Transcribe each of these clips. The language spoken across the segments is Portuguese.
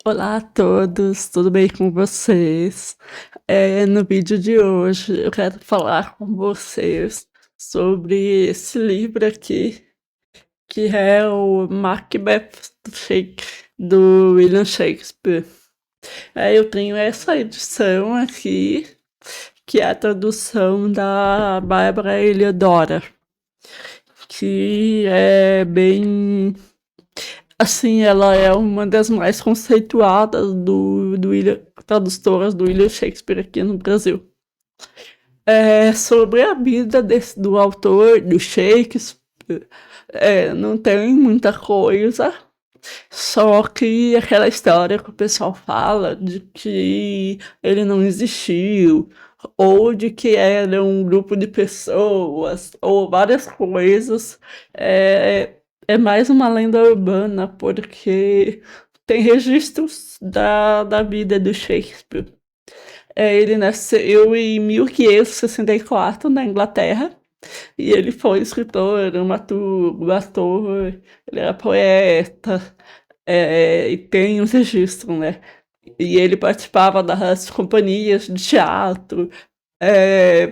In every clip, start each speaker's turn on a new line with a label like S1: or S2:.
S1: Olá a todos, tudo bem com vocês? No vídeo de hoje eu quero falar com vocês sobre esse livro aqui, que é o Macbeth do William Shakespeare. Eu tenho essa edição aqui, que é a tradução da Bárbara Eliodora, que é bem. Assim, ela é uma das mais conceituadas tradutoras do William Shakespeare aqui no Brasil. Sobre a vida do autor, do Shakespeare, não tem muita coisa, só que aquela história que o pessoal fala de que ele não existiu, ou de que era um grupo de pessoas, ou várias coisas, é mais uma lenda urbana, porque tem registros da vida do Shakespeare. Ele nasceu em 1564 na Inglaterra, e ele foi escritor, ator, ele era poeta, e tem uns registros, né? E ele participava das companhias de teatro, é,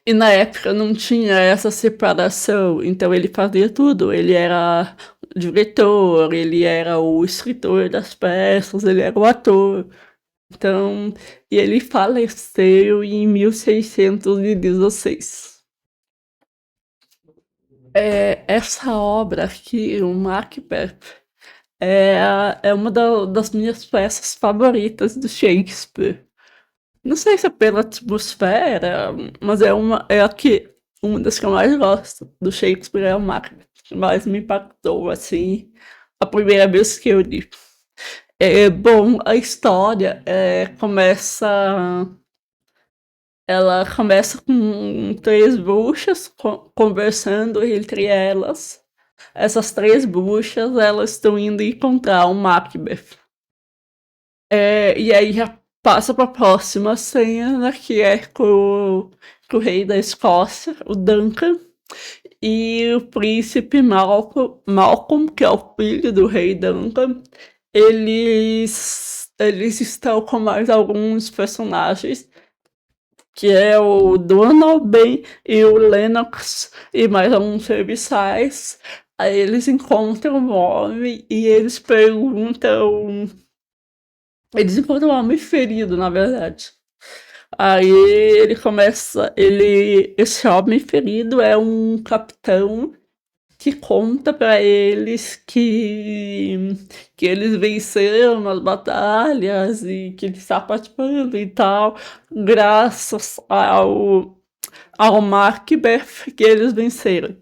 S1: e na época não tinha essa separação, então ele fazia tudo. Ele era o diretor, ele era o escritor das peças, ele era o ator. Então, e ele faleceu em 1616. Essa obra aqui, o Macbeth, é uma das minhas peças favoritas do Shakespeare. Não sei se é pela atmosfera, mas uma das que eu mais gosto do Shakespeare é o Macbeth, que mais me impactou, assim, a primeira vez que eu li. Bom, a história ela começa com três bruxas conversando entre elas. Essas três bruxas, elas estão indo encontrar o Macbeth. E aí já passa para a próxima cena, que é com o rei da Escócia, o Duncan, e o príncipe Malcolm, que é o filho do rei Duncan. Eles estão com mais alguns personagens, que é o Donald Ben e o Lennox, e mais alguns serviçais. Aí eles encontram o homem e eles perguntam. Eles encontram um homem ferido, na verdade. Aí esse homem ferido é um capitão que conta para eles que eles venceram nas batalhas e que ele está participando e tal, graças ao Macbeth que eles venceram.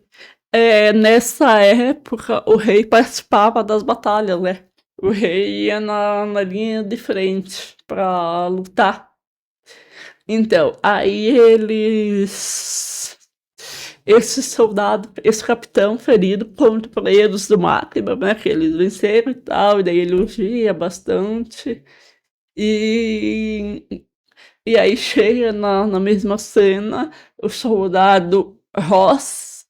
S1: Nessa época, o rei participava das batalhas, né? O rei ia na linha de frente para lutar. Então, aí esse capitão ferido conta pra eles do Macbeth, né, que eles venceram e tal, e daí ele elogia bastante. E, e aí chega na mesma cena o soldado Ross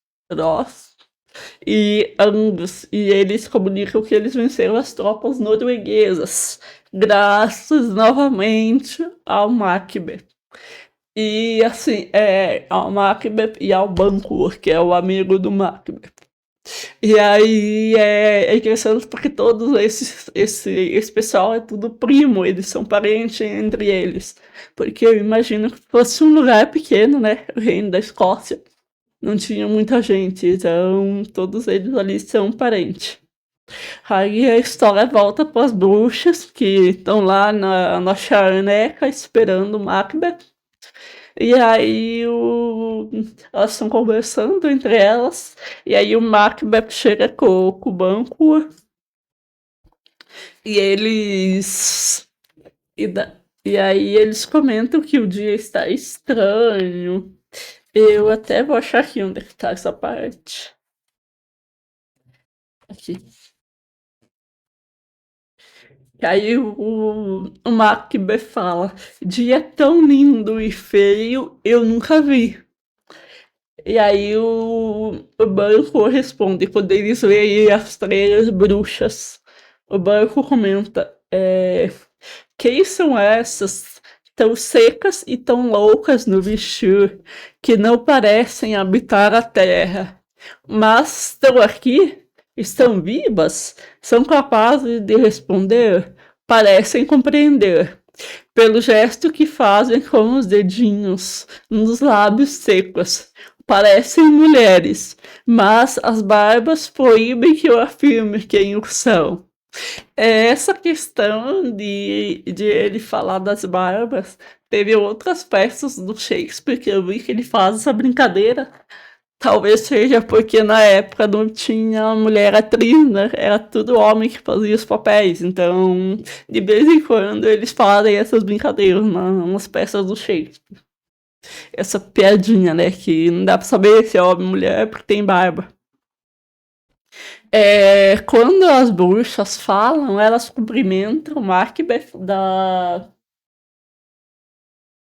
S1: e Angus, e eles comunicam que eles venceram as tropas norueguesas, graças novamente ao Macbeth. E assim, ao Macbeth e ao Banquo, que é o amigo do Macbeth. E aí é interessante porque todos esse pessoal é tudo primo, eles são parentes entre eles. Porque eu imagino que fosse um lugar pequeno, né? O reino da Escócia. Não tinha muita gente, então todos eles ali são parentes. Aí a história volta para as bruxas que estão lá na charneca esperando o Macbeth. E aí elas estão conversando entre elas, e aí o Macbeth chega com o banco, e eles. E aí eles comentam que o dia está estranho. Eu até vou achar aqui onde está essa parte. Aqui. E aí o Macbeth fala: dia tão lindo e feio eu nunca vi. E aí o banco responde, quando eles veem as três bruxas o banco comenta, quem são essas tão secas e tão loucas no vestir, que não parecem habitar a terra, mas estão aqui, estão vivas, são capazes de responder, parecem compreender, pelo gesto que fazem com os dedinhos nos lábios secos. Parecem mulheres, mas as barbas proíbem que eu afirme quem o são. Essa questão de ele falar das barbas, teve outras peças do Shakespeare que eu vi que ele faz essa brincadeira. Talvez seja porque na época não tinha mulher atriz, né? Era tudo homem que fazia os papéis. Então, de vez em quando, eles fazem essas brincadeiras nas peças do Shakespeare. Essa piadinha, né? Que não dá pra saber se é homem ou mulher porque tem barba. Quando as bruxas falam, elas cumprimentam Macbeth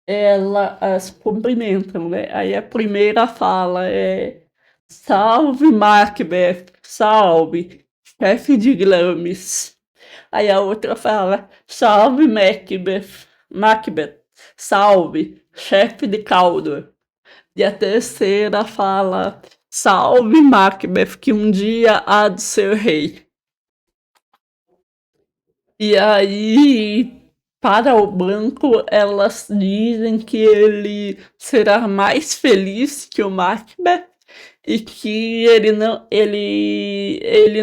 S1: elas cumprimentam, né? Aí a primeira fala é salve Macbeth, salve, chefe de Glamis. Aí a outra fala salve Macbeth, salve, chefe de Cawdor. E a terceira fala salve Macbeth, que um dia há de ser rei. E aí, para o branco, elas dizem que ele será mais feliz que o Macbeth e que ele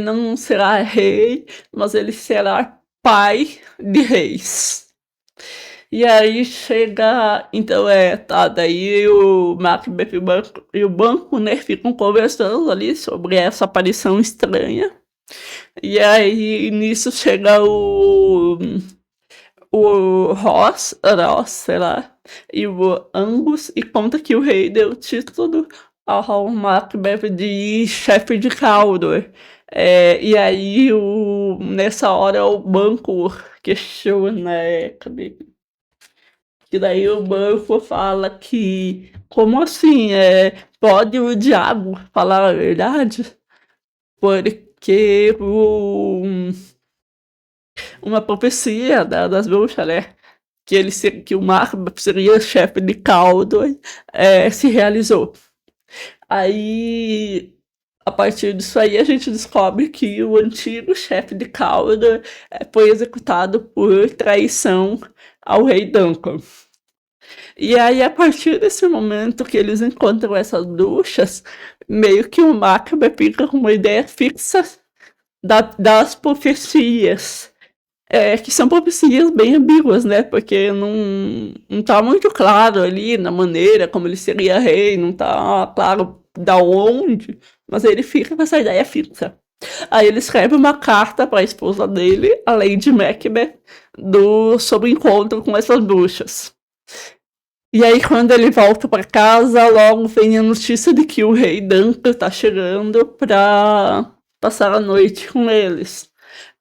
S1: não será rei, mas ele será pai de reis. E aí chega, então tá, daí o Macbeth e o banco, né, ficam conversando ali sobre essa aparição estranha. E aí nisso chega o Ross, sei lá, e o Angus e conta que o rei deu o título ao Macbeth de chefe de Cawdor. E aí nessa hora o banco questiona, cadê? Que daí o banco fala que, como assim, pode o diabo falar a verdade? Porque uma profecia das bruxas, né? Que o Macbeth seria chefe de Cawdor, se realizou. Aí, a partir disso aí, a gente descobre que o antigo chefe de Cawdor foi executado por traição ao rei Duncan. E aí, a partir desse momento que eles encontram essas bruxas, meio que o Macbeth fica com uma ideia fixa das profecias. Que são profecias bem ambíguas, né? Porque não tá muito claro ali na maneira como ele seria rei, não tá claro da onde, mas ele fica com essa ideia fixa. Aí ele escreve uma carta para a esposa dele, a Lady Macbeth, sobre o encontro com essas bruxas. E aí, quando ele volta para casa, logo vem a notícia de que o rei Duncan tá chegando para passar a noite com eles.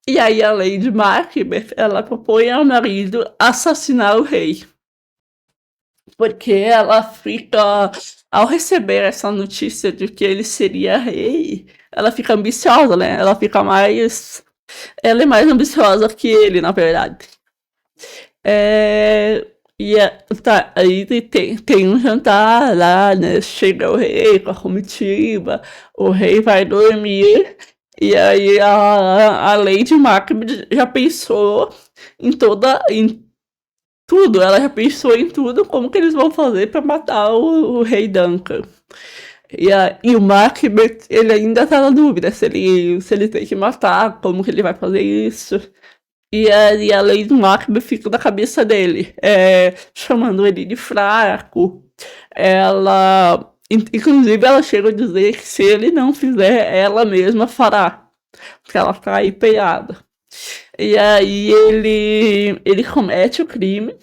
S1: E aí a Lady Macbeth, ela propõe ao marido assassinar o rei. Porque ela fica, ao receber essa notícia de que ele seria rei, ela fica ambiciosa, né? Ela é mais ambiciosa que ele, na verdade. Aí tem um jantar lá, né? Chega o rei com a comitiva, o rei vai dormir, e aí a Lady Macbeth já pensou em tudo, ela já pensou em tudo, como que eles vão fazer para matar o rei Duncan. E o Macbeth, ele ainda tá na dúvida se ele tem que matar, como que ele vai fazer isso. E a Lady Macbeth fica na cabeça dele, chamando ele de fraco. Inclusive, ela chega a dizer que se ele não fizer, ela mesma fará, porque ela tá empenhada. E aí ele comete o crime.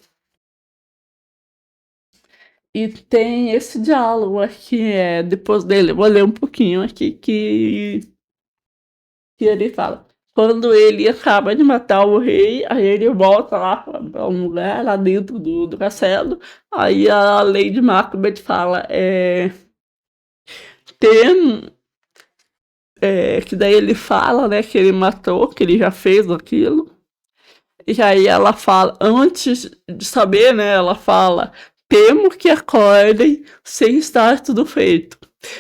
S1: E tem esse diálogo aqui, depois dele, vou ler um pouquinho aqui que ele fala. Quando ele acaba de matar o rei, aí ele volta lá para um lugar lá dentro do castelo. Aí a Lady Macbeth fala: que daí ele fala, né, que ele matou, que ele já fez aquilo. E aí ela fala, antes de saber, né, ela fala, temo que acordem sem estar tudo feito.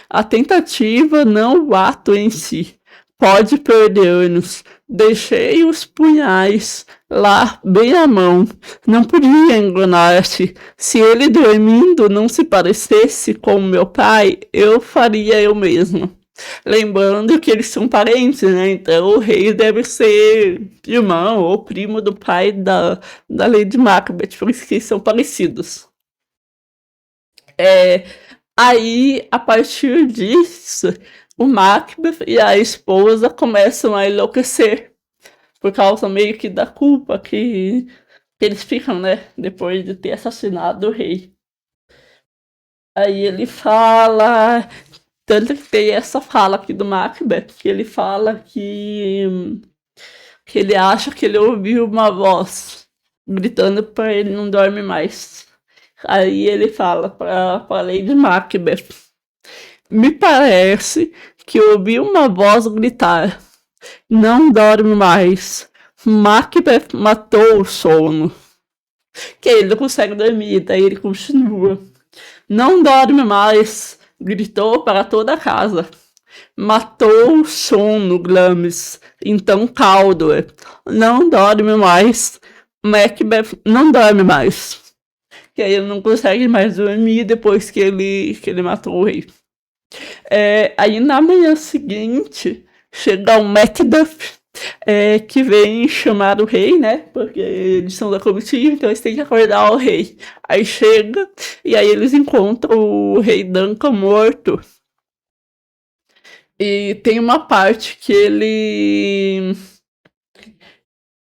S1: A tentativa, não o ato em si, pode perder-nos. Deixei os punhais lá, bem à mão. Não podia enganar-se. Se ele dormindo não se parecesse com meu pai, eu faria eu mesmo. Lembrando que eles são parentes, né? Então o rei deve ser irmão ou primo do pai da Lady Macbeth, por isso que eles são parecidos. Aí, a partir disso, o Macbeth e a esposa começam a enlouquecer por causa meio que da culpa que eles ficam, né? Depois de ter assassinado o rei. Aí ele fala. Tanto que tem essa fala aqui do Macbeth, que ele fala que ele acha que ele ouviu uma voz gritando para ele não dorme mais. Aí ele fala para Lady Macbeth: me parece que ouvi uma voz gritar: não dorme mais. Macbeth matou o sono. Que ele não consegue dormir, daí ele continua: não dorme mais, gritou para toda a casa. Matou o sono, Glamis, então Caldor. Não dorme mais. Macbeth não dorme mais. Que aí ele não consegue mais dormir depois que ele matou o rei. Aí na manhã seguinte, chega o Macduff, que vem chamar o rei, né? Porque eles são da comitiva, então eles têm que acordar o rei. Aí chega, e aí eles encontram o rei Duncan morto. E tem uma parte que ele.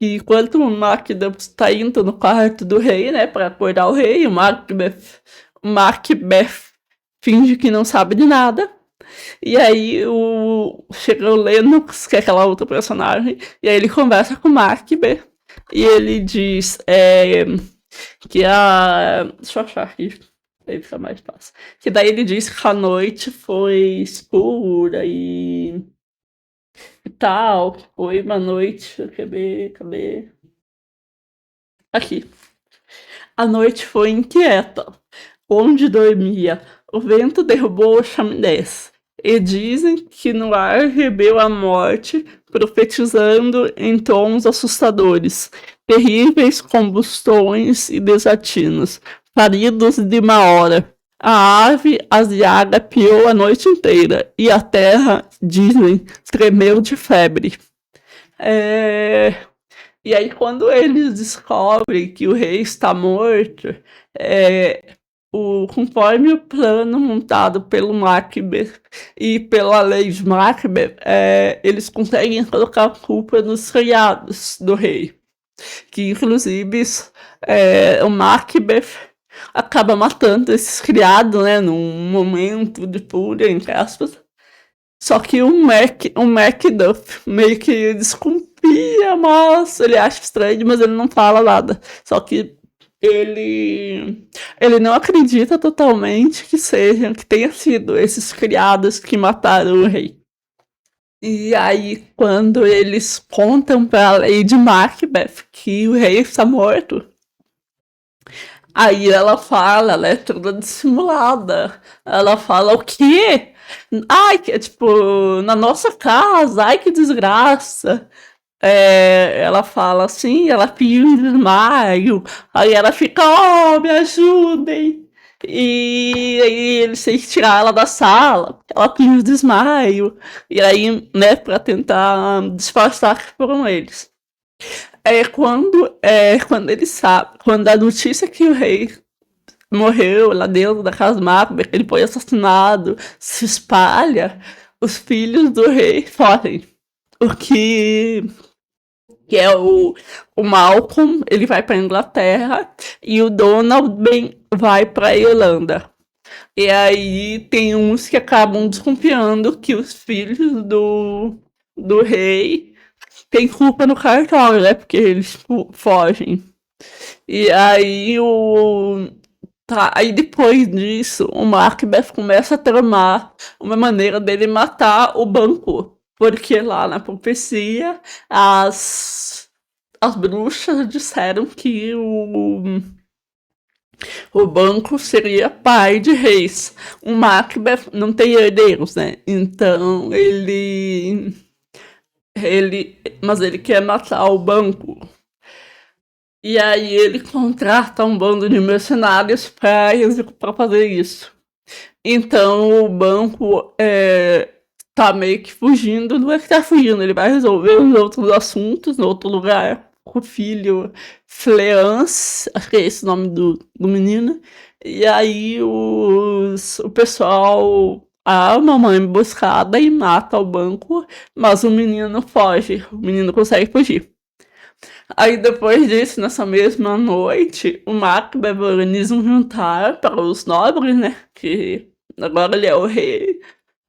S1: E enquanto o Macduff está indo no quarto do rei, né, para acordar o rei, o Macbeth finge que não sabe de nada. E aí chega o Lennox, que é aquela outra personagem, e aí ele conversa com o Macbeth. E ele diz que a. Deixa eu achar aqui. Aí fica mais fácil. Que daí ele diz que a noite foi escura e tal. Foi uma noite. Cadê? Aqui. A noite foi inquieta. Onde dormia, o vento derrubou os chaminés. E dizem que no ar rebeu a morte, profetizando em tons assustadores, terríveis combustões e desatinos, paridos de uma hora. A ave asiaga piou a noite inteira, e a terra, dizem, tremeu de febre. E aí, quando eles descobrem que o rei está morto, conforme o plano montado pelo Macbeth e pela Lady Macbeth, eles conseguem colocar a culpa nos criados do rei. Que, inclusive, o Macbeth acaba matando esses criados, né, num momento de fúria, entre aspas. Só que o Macduff meio que desconfia, mas ele acha estranho, mas ele não fala nada. Só que ele não acredita totalmente que tenha sido esses criados que mataram o rei. E aí, quando eles contam pra Lady Macbeth que o rei está morto, aí ela é toda dissimulada. Ela fala: o quê? Ai, que tipo, na nossa casa, ai que desgraça. Ela fala assim, ela pediu um desmaio, aí ela fica: oh, me ajudem. E aí eles têm que tirar ela da sala, porque ela pediu um desmaio. E aí, né, pra tentar disfarçar que foram eles. Quando eles sabem, quando a notícia que o rei morreu lá dentro da casa Macbeth, ele foi assassinado, se espalha, os filhos do rei fogem. O que é o Malcolm, ele vai para Inglaterra, e o Donald vai para Irlanda. E aí tem uns que acabam desconfiando que os filhos do rei têm culpa no cartório, né? Porque eles fogem. E aí aí depois disso, o Macbeth começa a tramar uma maneira dele matar o banco. porque lá na profecia as bruxas disseram que o Banquo seria pai de reis. O Macbeth não tem herdeiros, né? Então mas ele quer matar o Banquo. E aí ele contrata um bando de mercenários para fazer isso. Então o Banquo tá meio que fugindo, não é que tá fugindo, ele vai resolver os outros assuntos no outro lugar com o filho Fleance, acho que é esse o nome do menino. E aí o pessoal arma uma emboscada e mata o Banquo, mas o menino foge, o menino consegue fugir. Aí depois disso, nessa mesma noite, o Macbeth organiza um jantar para os nobres, né? Que agora ele é o rei.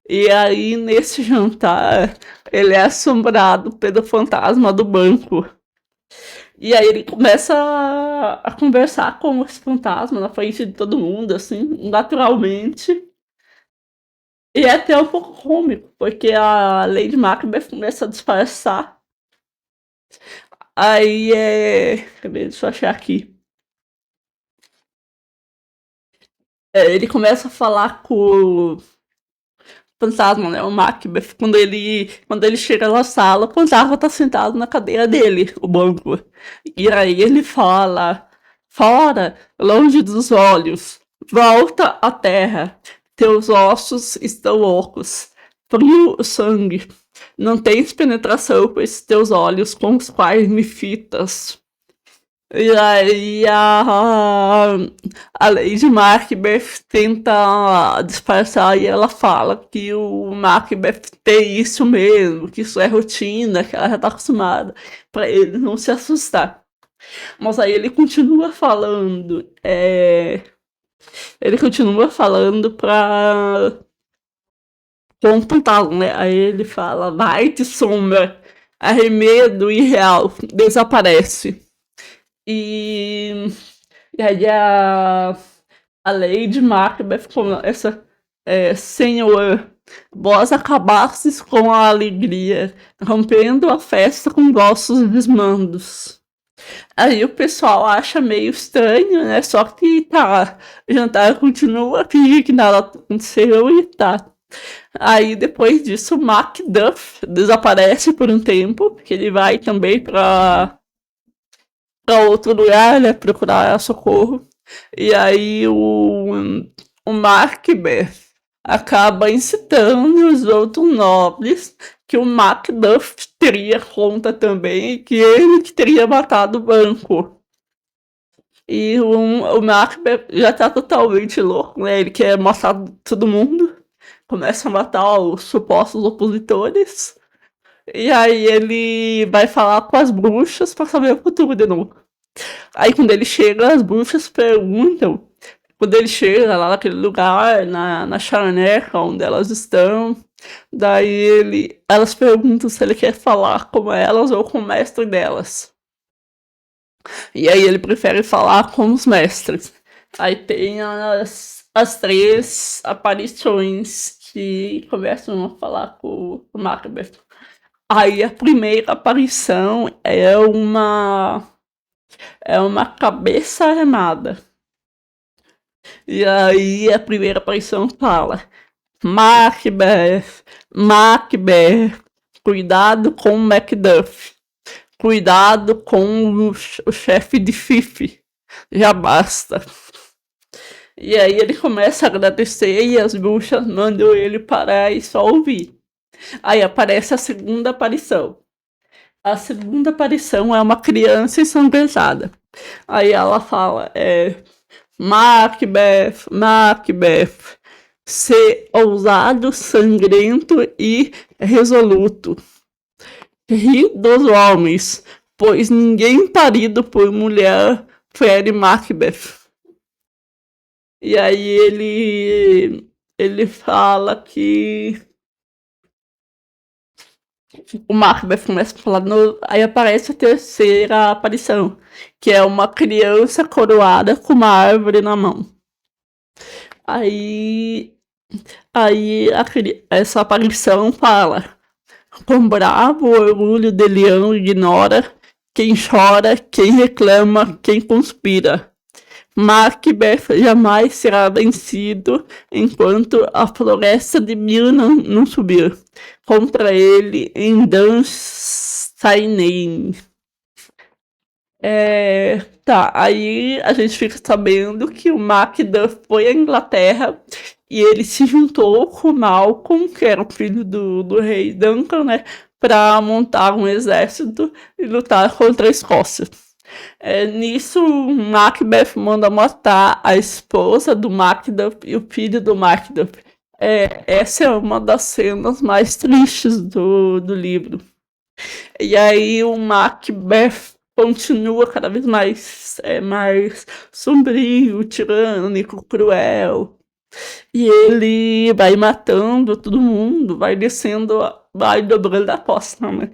S1: E aí, nesse jantar, ele é assombrado pelo fantasma do banco. E aí ele começa a conversar com esse fantasma na frente de todo mundo, assim, naturalmente. E é até um pouco cômico, porque a Lady Macbeth começa a disfarçar. Aí deixa eu achar aqui. Ele começa a falar com o fantasma, né? O Macbeth, quando ele chega na sala, o fantasma tá sentado na cadeira dele, o banco. E aí ele fala: fora, longe dos olhos, volta à terra, teus ossos estão ocos, frio o sangue, não tens penetração com esses teus olhos com os quais me fitas. E aí a Lady Macbeth tenta disfarçar e ela fala que o Macbeth tem isso mesmo, que isso é rotina, que ela já tá acostumada, pra ele não se assustar. Mas aí ele continua falando, ele continua falando pra computá-lo, né? Aí ele fala, vai-te sombra, arremedo irreal, desaparece. E aí a Lady Macbeth com essa senhor, vós acabastes com a alegria, rompendo a festa com vossos desmandos. Aí o pessoal acha meio estranho, né? Só que tá, o jantar continua, finge que nada aconteceu e tá. Aí depois disso, o Macduff desaparece por um tempo, que ele vai também para outro lugar, né, procurar socorro. E aí o Macbeth acaba incitando os outros nobres que o Macduff teria conta também, que ele que teria matado o banco. E o Macbeth já tá totalmente louco, né? Ele quer matar todo mundo. Começa a matar os supostos opositores. E aí ele vai falar com as bruxas para saber o futuro de novo. Aí quando ele chega, as bruxas perguntam. Quando ele chega lá naquele lugar, na charneca onde elas estão, daí elas perguntam se ele quer falar com elas ou com o mestre delas. E aí ele prefere falar com os mestres. Aí tem as três aparições que começam a falar com o Macbeth. Aí a primeira aparição é uma cabeça armada. E aí a primeira aparição fala: Macbeth, Macbeth, cuidado com Macduff, cuidado com o chefe de Fife, já basta. E aí ele começa a agradecer e as bruxas mandam ele parar e só ouvir. Aí aparece a segunda aparição. A segunda aparição é uma criança ensangrentada. Aí ela fala, Macbeth, Macbeth, ser ousado, sangrento e resoluto. Ri dos homens, pois ninguém parido por mulher fere Macbeth. E aí ele fala que o Macbeth começa a falar, aí aparece a terceira aparição, que é uma criança coroada com uma árvore na mão. Aí essa aparição fala: Com bravo orgulho de leão ignora quem chora, quem reclama, quem conspira. Macbeth jamais será vencido enquanto a floresta de Mir não subir contra ele em Dunsinane. Tá, aí a gente fica sabendo que o Macduff foi à Inglaterra e ele se juntou com o Malcolm, que era o filho do rei Duncan, né, para montar um exército e lutar contra a Escócia. Nisso, Macbeth manda matar a esposa do Macduff e o filho do Macduff. Essa é uma das cenas mais tristes do livro. E aí o Macbeth continua cada vez mais sombrio, tirânico, cruel. E ele vai matando todo mundo, vai descendo, vai dobrando a aposta, né?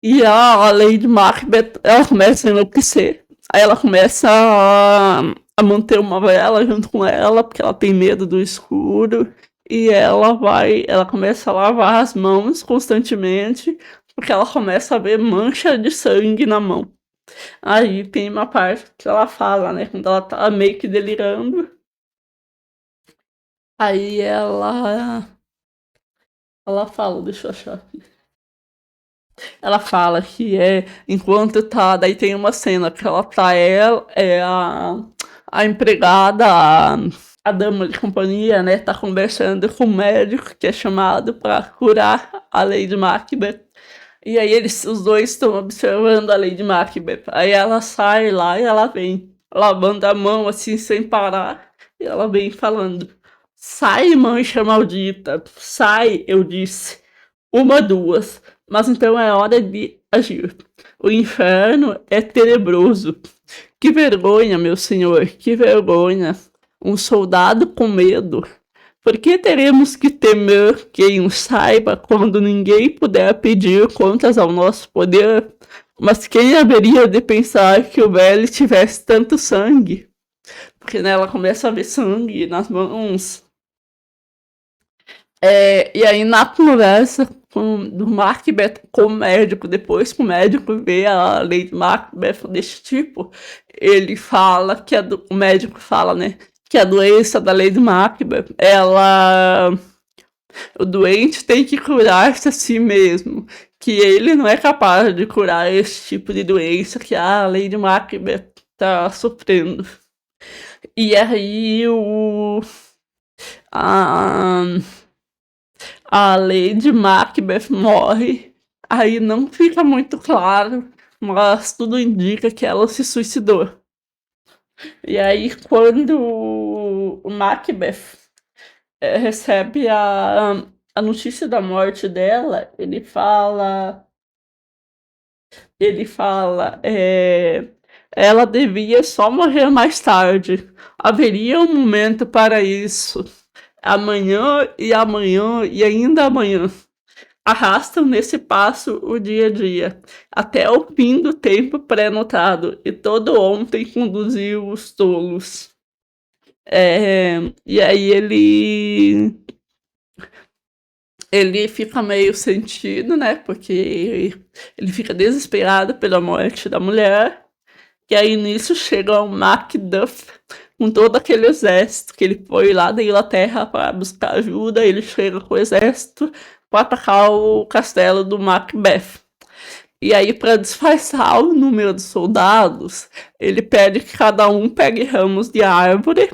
S1: E a Lady Macbeth, ela começa a enlouquecer. Aí ela começa a manter uma vela junto com ela, porque ela tem medo do escuro. E ela começa a lavar as mãos constantemente, porque ela começa a ver mancha de sangue na mão. Aí tem uma parte que ela fala, né, quando ela tá meio que delirando. Aí ela fala, deixa eu achar aqui. Ela fala que enquanto tá, daí tem uma cena que ela tá, a empregada, a dama de companhia, né, tá conversando com o médico que é chamado para curar a Lady Macbeth. E aí os dois estão observando a Lady Macbeth. Aí ela sai lá e ela vem lavando a mão assim sem parar. E ela vem falando: sai, mancha maldita, sai, eu disse. Uma, duas. Mas então é hora de agir. O inferno é tenebroso. Que vergonha, meu senhor, que vergonha. Um soldado com medo. Por que teremos que temer quem o saiba quando ninguém puder pedir contas ao nosso poder? Mas quem haveria de pensar que o velho tivesse tanto sangue? Porque né, ela começa a ver sangue nas mãos. E aí na conversa do Macbeth com o médico, depois que o médico vê a Lady Macbeth desse tipo, ele fala que o médico fala, né, que a doença da Lady Macbeth, o doente tem que curar-se a si mesmo, que ele não é capaz de curar esse tipo de doença que a Lady Macbeth tá sofrendo. E aí a Lady Macbeth morre. Aí não fica muito claro, mas tudo indica que ela se suicidou. E aí quando o Macbeth recebe a notícia da morte dela, ele fala, ela devia só morrer mais tarde. Haveria um momento para isso. Amanhã e amanhã e ainda amanhã. Arrastam nesse passo o dia a dia, até o fim do tempo pré-notado, e todo ontem conduziu os tolos. E aí ele fica meio sentido, né? Porque ele fica desesperado pela morte da mulher. E aí nisso chega o Macduff com todo aquele exército que ele foi lá da Inglaterra para buscar ajuda. Ele chega com o exército para atacar o castelo do Macbeth. E aí, para disfarçar o número de soldados, ele pede que cada um pegue ramos de árvore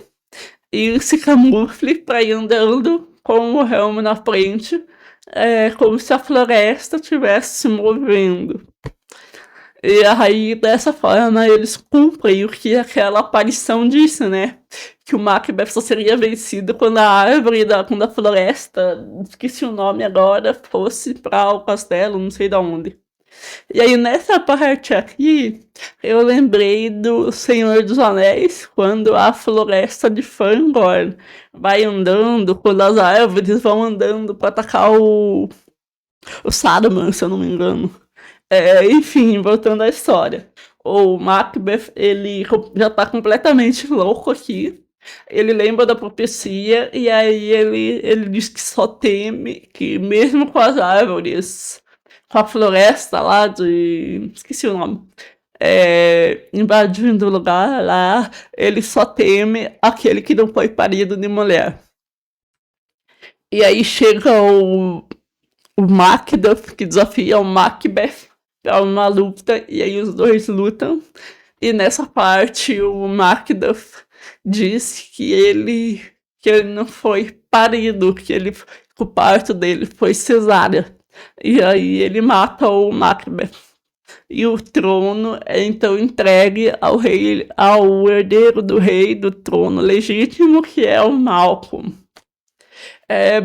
S1: e se camufle para ir andando com o ramo na frente, como se a floresta estivesse se movendo. E aí, dessa forma, eles cumprem o que aquela aparição disse, né? Que o Macbeth só seria vencido quando a árvore, quando a floresta, esqueci o nome agora, fosse para o castelo, não sei de onde. E aí, nessa parte aqui, eu lembrei do Senhor dos Anéis, quando a floresta de Fangorn vai andando, quando as árvores vão andando para atacar o Saruman, se eu não me engano. Enfim, voltando à história. O Macbeth, ele já tá completamente louco aqui. Ele lembra da profecia e aí ele diz que só teme que mesmo com as árvores, com a floresta lá de esqueci o nome, invadindo o lugar lá, ele só teme aquele que não foi parido de mulher. E aí chega o Macduff, que desafia o Macbeth pra uma luta, e aí os dois lutam. E nessa parte o Macduff diz que ele não foi parido, que o parto dele foi cesárea. E aí ele mata o Macbeth. E o trono é então entregue ao rei, ao herdeiro do rei do trono legítimo, que é o Malcolm.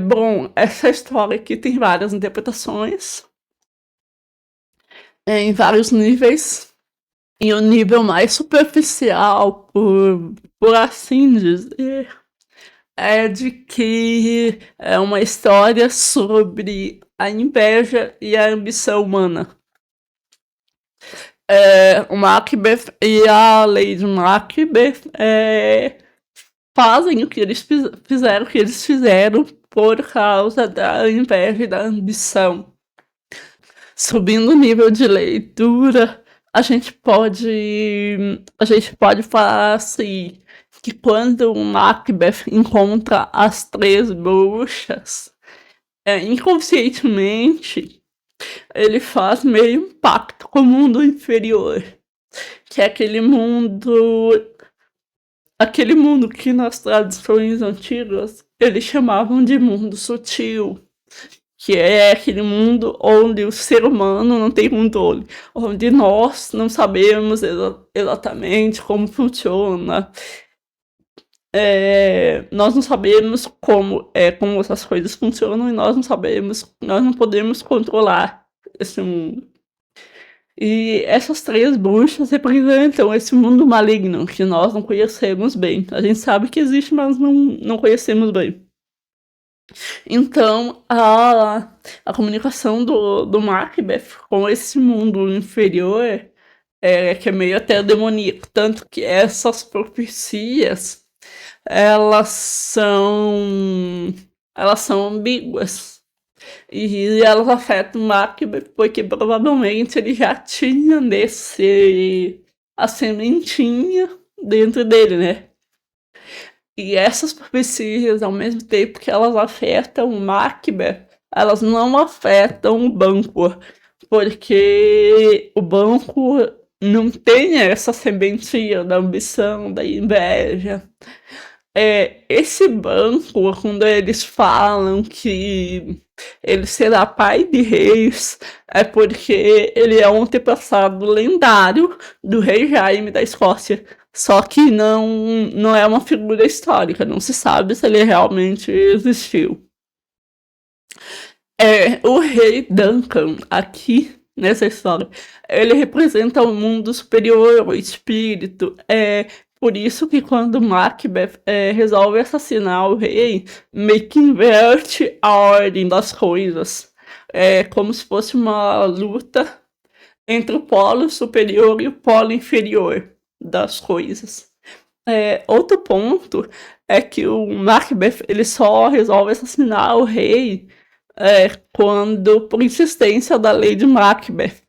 S1: Bom, essa história aqui tem várias interpretações, em vários níveis. E o nível mais superficial, por assim dizer, é de que é uma história sobre a inveja e a ambição humana. O Macbeth e a Lady Macbeth fazem o que eles fizeram por causa da inveja e da ambição. Subindo o nível de leitura, a gente pode falar assim, que quando o Macbeth encontra as três bruxas, inconscientemente, ele faz meio um pacto com o mundo inferior, que é aquele mundo que nas tradições antigas eles chamavam de mundo sutil, que é aquele mundo onde o ser humano não tem controle, onde nós não sabemos exatamente como funciona, nós não sabemos como essas coisas funcionam e nós não podemos controlar esse mundo. E essas três bruxas representam esse mundo maligno que nós não conhecemos bem. A gente sabe que existe, mas não conhecemos bem. Então, a comunicação do Macbeth com esse mundo inferior que é meio até demoníaco. Tanto que essas profecias, elas são, elas são ambíguas. E elas afetam o Macbeth porque provavelmente ele já tinha a sementinha dentro dele, né? E essas profecias, ao mesmo tempo que elas afetam o Macbeth, elas não afetam o Banquo, porque o Banquo não tem essa sementinha da ambição, da inveja. Esse Banquo, quando eles falam que ele será pai de reis, é porque ele é um antepassado lendário do rei Jaime da Escócia. Só que não é uma figura histórica, não se sabe se ele realmente existiu. O rei Duncan, aqui nessa história, ele representa o mundo superior, o espírito. Por isso que quando Macbeth resolve assassinar o rei, meio que inverte a ordem das coisas. É como se fosse uma luta entre o polo superior e o polo inferior das coisas. Outro ponto é que o Macbeth ele só resolve assassinar o rei quando por insistência da Lady Macbeth,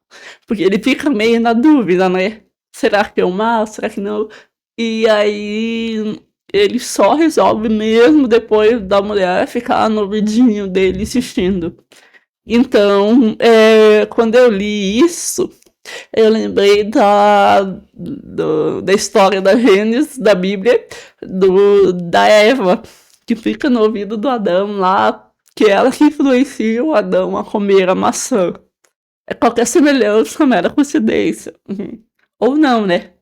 S1: porque ele fica meio na dúvida, né? Será que eu mato? Será que não? E aí ele só resolve mesmo depois da mulher ficar no vidinho dele insistindo. Então, quando eu li isso, eu lembrei da história da Gênesis, da Bíblia, da Eva, que fica no ouvido do Adão lá, que é ela que influencia o Adão a comer a maçã. Qualquer semelhança, mera coincidência. Uhum. Ou não, né?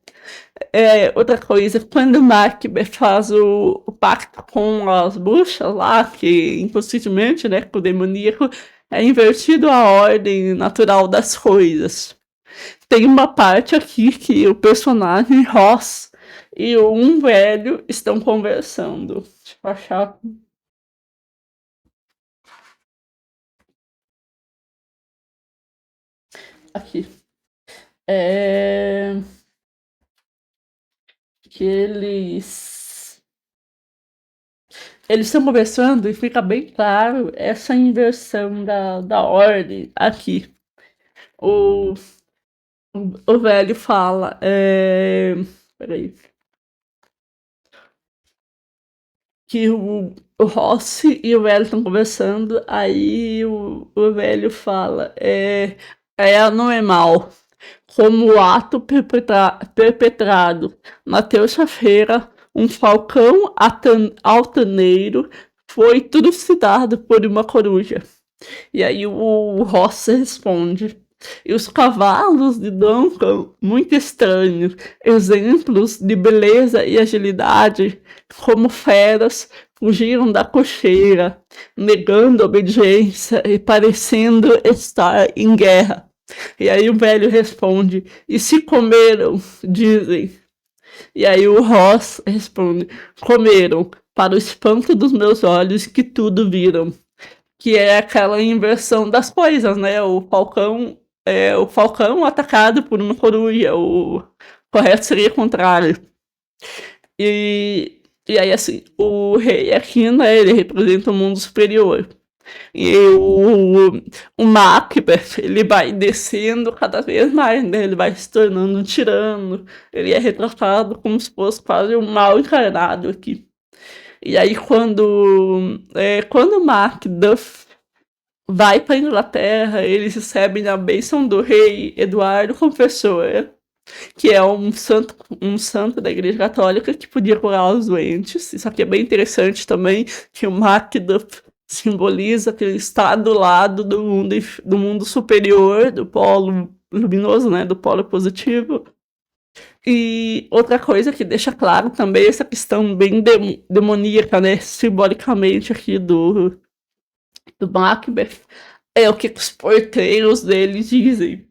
S1: Outra coisa, quando Macbeth faz o pacto com as bruxas lá, que inconscientemente, né, com o demoníaco, é invertido a ordem natural das coisas. Tem uma parte aqui que o personagem Ross e um velho estão conversando. Deixa eu achar. Aqui. É... Que eles eles estão conversando e fica bem claro essa inversão da ordem aqui. O, o velho fala, peraí, que o Rossi e o velho estão conversando, aí o velho fala, é anormal, como o ato perpetrado na terça-feira, um falcão altaneiro foi trucidado por uma coruja. E aí o Ross responde. E os cavalos de Duncan, muito estranhos, exemplos de beleza e agilidade, como feras, fugiram da cocheira, negando obediência e parecendo estar em guerra. E aí o velho responde: e se comeram, dizem. E aí o Ross responde: comeram, para o espanto dos meus olhos, que tudo viram. Que é aquela inversão das coisas, né? O falcão atacado por uma coruja, o correto seria o contrário. E aí, assim, o rei aqui, né, ele representa o mundo superior. E o Macbeth, ele vai descendo cada vez mais, né? Ele vai se tornando um tirano. Ele é retratado como se fosse quase um mal encarnado aqui. E aí, quando o Macduff vai para a Inglaterra, eles recebem a bênção do rei Eduardo Confessor, que é um santo da Igreja Católica que podia curar os doentes. Isso aqui é bem interessante também, que o Macduff simboliza que ele está do lado do mundo superior, do polo luminoso, né, do polo positivo. E outra coisa que deixa claro também essa questão bem demoníaca, né, simbolicamente aqui do Macbeth, é o que os porteiros dele dizem.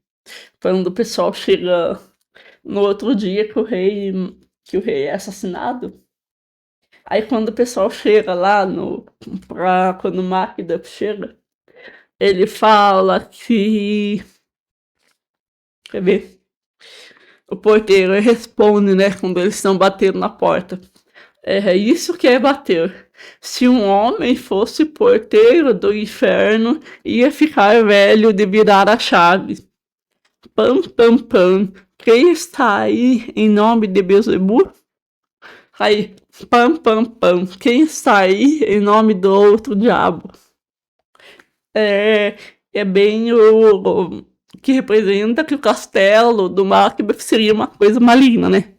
S1: Quando o pessoal chega no outro dia que o rei é assassinado, aí quando o pessoal chega lá quando o Macbeth chega, ele fala que, quer ver, o porteiro responde, né, quando eles estão batendo na porta. É isso que é bater. Se um homem fosse porteiro do inferno, ia ficar velho de virar a chave. Pam, pam, pam. Quem está aí em nome de Beelzebub? Aí, pam, pam, pam. Quem está aí em nome do outro diabo? É bem o que representa que o castelo do Macbeth seria uma coisa maligna, né?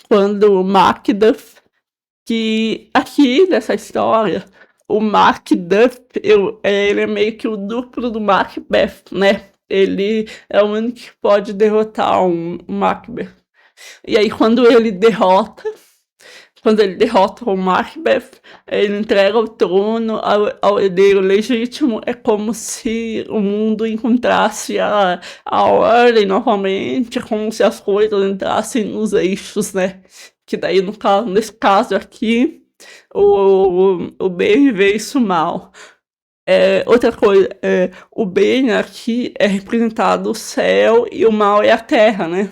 S1: Quando o Macduff, que aqui nessa história, o Macduff, ele é meio que o duplo do Macbeth, né? Ele é o único que pode derrotar um Macbeth. E aí quando ele derrota o Macbeth, ele entrega o trono ao herdeiro legítimo. É como se o mundo encontrasse a ordem novamente, como se as coisas entrassem nos eixos, né? Que daí, nesse caso aqui, o bem vence o mal. Outra coisa, o bem aqui é representado o céu e o mal é a terra, né?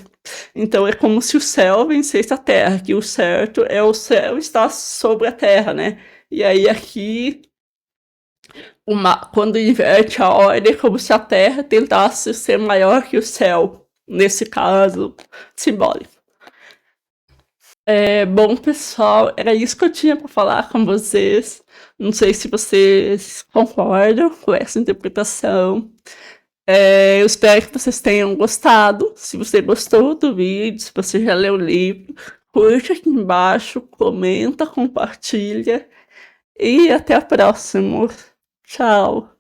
S1: Então é como se o céu vencesse a terra, que o certo é o céu estar sobre a terra, né? E aí aqui, quando inverte a ordem, é como se a terra tentasse ser maior que o céu, nesse caso simbólico. Bom, pessoal, era isso que eu tinha para falar com vocês. Não sei se vocês concordam com essa interpretação. Eu espero que vocês tenham gostado. Se você gostou do vídeo, se você já leu o livro, curte aqui embaixo, comenta, compartilha e até a próxima. Tchau!